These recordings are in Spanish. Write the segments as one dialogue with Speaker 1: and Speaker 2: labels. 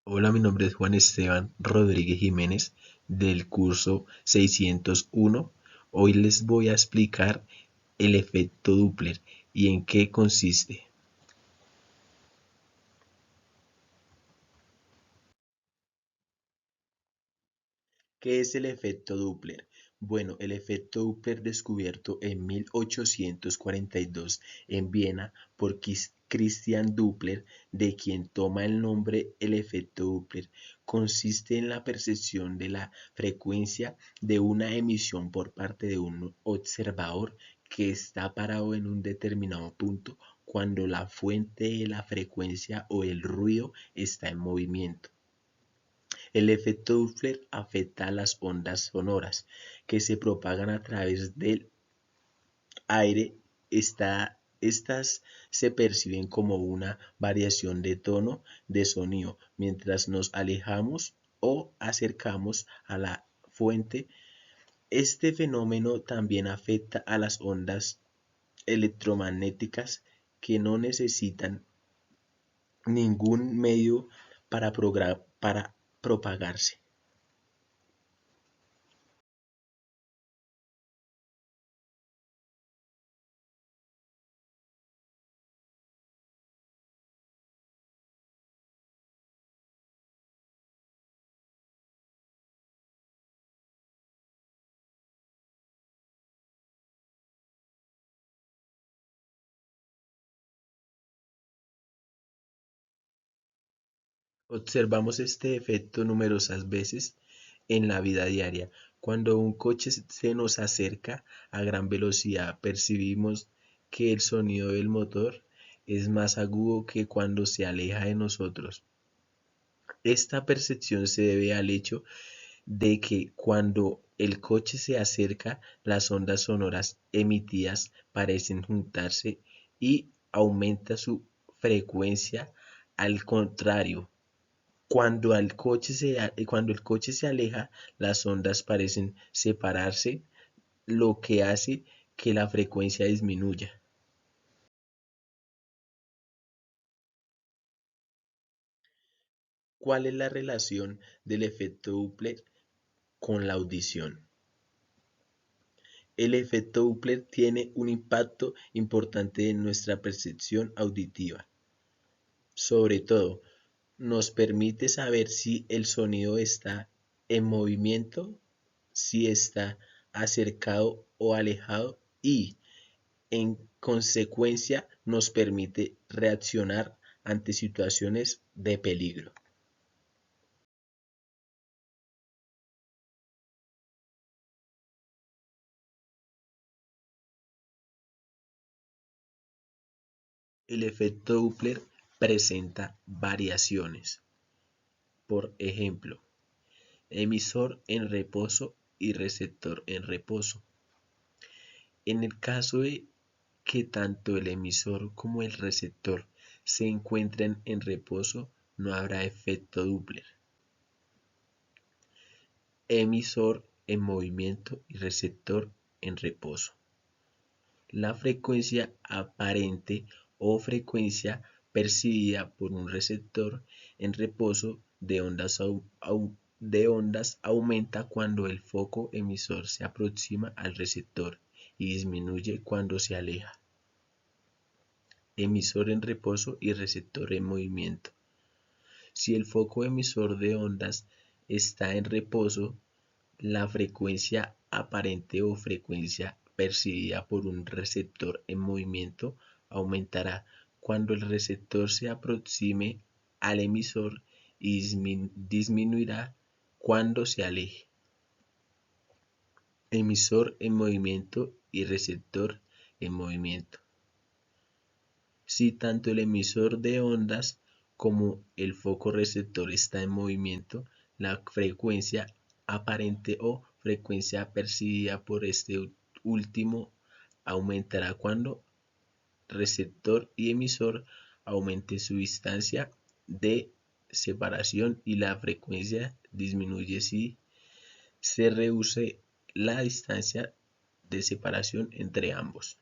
Speaker 1: Hola, mi nombre es Juan Esteban Rodríguez Jiménez del curso 601. Hoy les voy a explicar el efecto Doppler y en qué consiste. ¿Qué es el efecto Doppler? Bueno, el efecto Doppler descubierto en 1842 en Viena por Christian Doppler, de quien toma el nombre el efecto Doppler, consiste en la percepción de la frecuencia de una emisión por parte de un observador que está parado en un determinado punto cuando la fuente de la frecuencia o el ruido está en movimiento. El efecto Doppler afecta a las ondas sonoras que se propagan a través del aire. Estas se perciben como una variación de tono de sonido mientras nos alejamos o acercamos a la fuente. Este fenómeno también afecta a las ondas electromagnéticas que no necesitan ningún medio para propagarse. Observamos este efecto numerosas veces en la vida diaria. Cuando un coche se nos acerca a gran velocidad, percibimos que el sonido del motor es más agudo que cuando se aleja de nosotros. Esta percepción se debe al hecho de que cuando el coche se acerca, las ondas sonoras emitidas parecen juntarse y aumenta su frecuencia. Al contrario, cuando el coche se aleja, las ondas parecen separarse, lo que hace que la frecuencia disminuya. ¿Cuál es la relación del efecto Doppler con la audición? El efecto Doppler tiene un impacto importante en nuestra percepción auditiva. Sobre todo, nos permite saber si el sonido está en movimiento, si está acercado o alejado y, en consecuencia, nos permite reaccionar ante situaciones de peligro. El efecto Doppler presenta variaciones. Por ejemplo, emisor en reposo y receptor en reposo. En el caso de que tanto el emisor como el receptor se encuentren en reposo, no habrá efecto Doppler. Emisor en movimiento y receptor en reposo. La frecuencia aparente o frecuencia percibida por un receptor en reposo de ondas aumenta cuando el foco emisor se aproxima al receptor y disminuye cuando se aleja. Emisor en reposo y receptor en movimiento. Si el foco emisor de ondas está en reposo, la frecuencia aparente o frecuencia percibida por un receptor en movimiento aumentará cuando el receptor se aproxime al emisor y disminuirá cuando se aleje. Emisor en movimiento y receptor en movimiento. Si tanto el emisor de ondas como el foco receptor está en movimiento, la frecuencia aparente o frecuencia percibida por este último aumentará cuando receptor y emisor aumente su distancia de separación y la frecuencia disminuye si se reduce la distancia de separación entre ambos.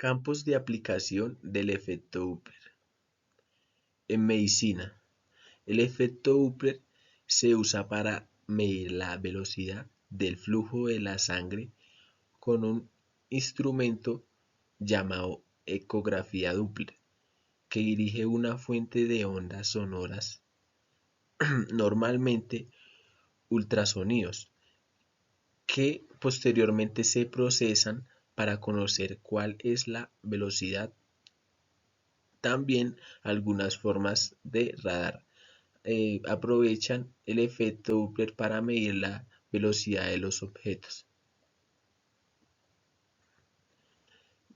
Speaker 1: Campos de aplicación del efecto Doppler. En medicina, el efecto Doppler se usa para medir la velocidad del flujo de la sangre con un instrumento llamado ecografía Doppler, que dirige una fuente de ondas sonoras, normalmente ultrasonidos, que posteriormente se procesan para conocer cuál es la velocidad. También algunas formas de radar aprovechan el efecto Doppler para medir la velocidad de los objetos.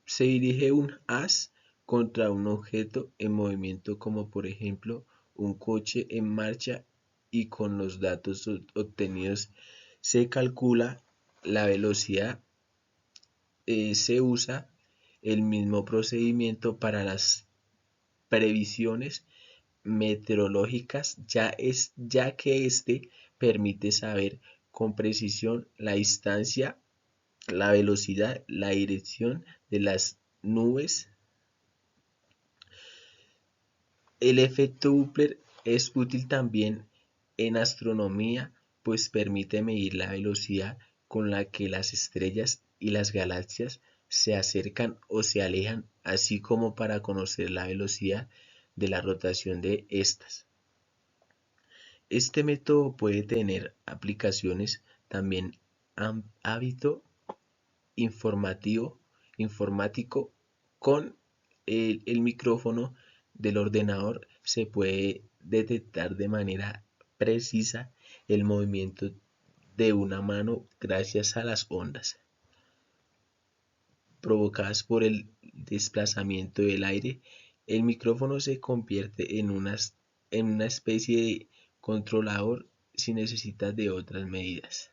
Speaker 1: Se dirige un haz contra un objeto en movimiento, como por ejemplo un coche en marcha, y con los datos obtenidos se calcula la velocidad. Se usa el mismo procedimiento para las previsiones meteorológicas, ya que este permite saber con precisión la distancia, la velocidad, la dirección de las nubes. El efecto Doppler es útil también en astronomía, pues permite medir la velocidad con la que las estrellas y las galaxias se acercan o se alejan, así como para conocer la velocidad de la rotación de estas. Este método puede tener aplicaciones también ámbito informativo, informático. Con el micrófono del ordenador se puede detectar de manera precisa el movimiento de una mano gracias a las ondas provocadas por el desplazamiento del aire. El micrófono se convierte en una especie de controlador sin necesidad de otras medidas.